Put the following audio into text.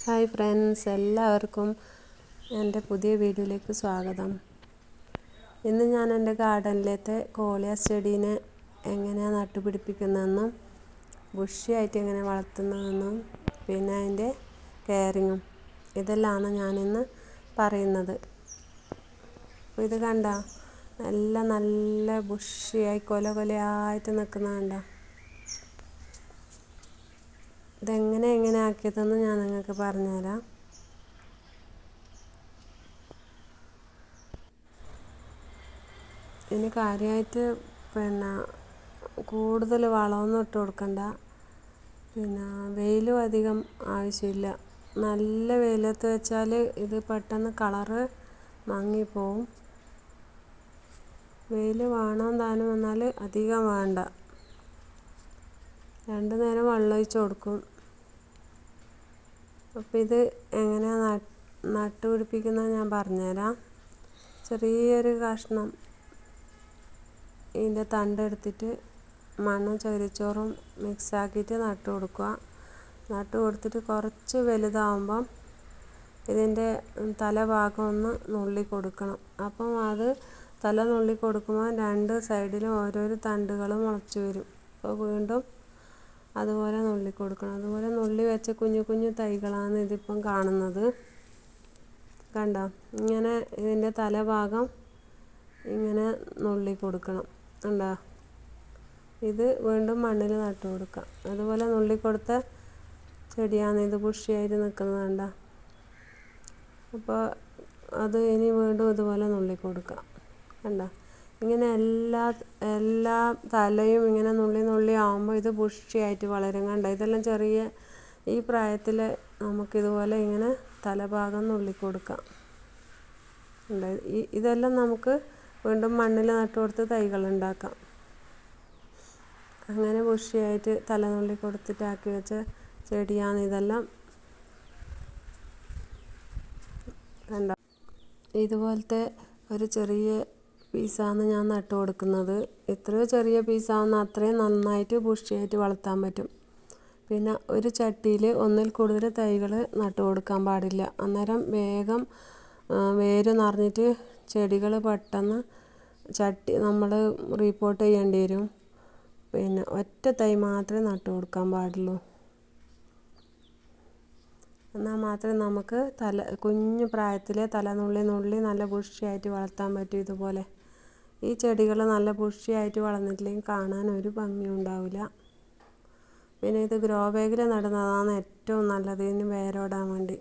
Hi friends, എല്ലാവർക്കും എൻ്റെ പുതിയ വീഡിയോയിലേക്ക് സ്വാഗതം. ഇന്ന് ഞാൻ എൻ്റെ ഗാർഡനിലത്തെ കോളിയ ചെടീനെ എങ്ങനെയാണ് നട്ടുപിടിപ്പിക്കുന്നതെന്നും ബുഷിയായിട്ട് എങ്ങനെ വളർത്തുന്നതെന്നും പിന്നെ അതിൻ്റെ കെയറിങ്ങും ഇതെല്ലാമാണ് ഞാനിന്ന് പറയുന്നത്. അപ്പോൾ ഇത് കണ്ട നല്ല ബുഷിയായി കൊലയായിട്ട് നിൽക്കുന്നത് കണ്ട. എങ്ങനെ ആക്കിയതെന്ന് ഞാൻ നിങ്ങൾക്ക് പറഞ്ഞുതരാം. ഇനി കാര്യമായിട്ട് കൂടുതൽ വളമൊന്നും ഇട്ട് കൊടുക്കണ്ട. വെയിലും അധികം ആവശ്യമില്ല. നല്ല വെയിലത്ത് വെച്ചാൽ ഇത് പെട്ടെന്ന് കളറ് മങ്ങിപ്പോവും. വെയിൽ വേണം താനും, വന്നാൽ അധികം വേണ്ട. 2 നേരം വെള്ളം ഒഴിച്ച് കൊടുക്കും. അപ്പോൾ ഇത് എങ്ങനെയാണ് നട്ടുപിടിപ്പിക്കുന്നത് ഞാൻ പറഞ്ഞുതരാം. ചെറിയൊരു കഷ്ണം ഇതിൻ്റെ തണ്ടെടുത്തിട്ട് മണ്ണും ചകിരിച്ചോറും മിക്സാക്കിയിട്ട് നട്ടു കൊടുക്കുക. നട്ടു കൊടുത്തിട്ട് കുറച്ച് വലുതാവുമ്പം ഇതിൻ്റെ തലഭാഗം ഒന്ന് നുള്ളി കൊടുക്കണം. അപ്പം അത് തല നുള്ളി കൊടുക്കുമ്പോൾ 2 സൈഡിലും ഓരോരോ തണ്ടുകൾ മുളച്ച് വരും. അപ്പോൾ വീണ്ടും അതുപോലെ നുള്ളി കൊടുക്കണം. അതുപോലെ നുള്ളി വെച്ച കുഞ്ഞു തൈകളാണ് ഇതിപ്പം കാണുന്നത്. കണ്ടോ, ഇങ്ങനെ ഇതിൻ്റെ തലഭാഗം ഇങ്ങനെ നുള്ളി കൊടുക്കണം. കണ്ടോ, ഇത് വീണ്ടും മണ്ണിൽ നട്ടു കൊടുക്കാം. അതുപോലെ നുള്ളി കൊടുത്ത ചെടിയാണ് ഇത്, ബുഷിയായിട്ട് നിൽക്കുന്നത് കണ്ടോ. അപ്പോൾ അത് ഇനി വീണ്ടും ഇതുപോലെ നുള്ളി കൊടുക്കാം. കണ്ടോ, ഇങ്ങനെ എല്ലാ തലയും ഇങ്ങനെ നുള്ളി ആകുമ്പോൾ ഇത് ബുഷിയായിട്ട് വളരും. കണ്ടോ, ഇതെല്ലാം ചെറിയ ഈ പ്രായത്തിൽ നമുക്കിതുപോലെ ഇങ്ങനെ തലഭാഗം നുള്ളി കൊടുക്കാം. ഇതെല്ലാം നമുക്ക് വീണ്ടും മണ്ണിൽ നട്ടു കൊടുത്ത് തൈകൾ ഉണ്ടാക്കാം. അങ്ങനെ ബുഷിയായിട്ട് തല നുള്ളി കൊടുത്തിട്ടാക്കി വെച്ച ചെടിയാണ് ഇതെല്ലാം. കണ്ടോ, ഇതുപോലത്തെ ഒരു ചെറിയ പീസാണ് ഞാൻ നട്ടു കൊടുക്കുന്നത്. എത്രയോ ചെറിയ പീസാവുന്ന അത്രയും നന്നായിട്ട് ബുഷിയായിട്ട് വളർത്താൻ പറ്റും. പിന്നെ ഒരു ചട്ടിയിൽ ഒന്നിൽ കൂടുതൽ തൈകൾ നട്ടു കൊടുക്കാൻ പാടില്ല. അന്നേരം വേഗം വേര് നിറഞ്ഞിട്ട് ചെടികൾ പെട്ടെന്ന് നമ്മൾ റീപോർട്ട് ചെയ്യേണ്ടി വരും. പിന്നെ ഒറ്റ തൈ മാത്രമേ നട്ടു കൊടുക്കാൻ പാടുള്ളൂ. എന്നാൽ മാത്രമേ നമുക്ക് കുഞ്ഞു പ്രായത്തിലെ തല നുള്ളി നല്ല ബുഷിയായിട്ട് വളർത്താൻ പറ്റും. ഇതുപോലെ ഈ ചെടികൾ നല്ല ബുഷിയായിട്ട് വളർന്നിട്ടില്ലെങ്കിൽ കാണാൻ ഒരു ഭംഗിയും ഉണ്ടാവില്ല. പിന്നെ ഇത് ഗ്രോ ബാഗിൽ നടുന്നതാണ് ഏറ്റവും നല്ലത്, ഇതിന് വേരോടാൻ വേണ്ടി.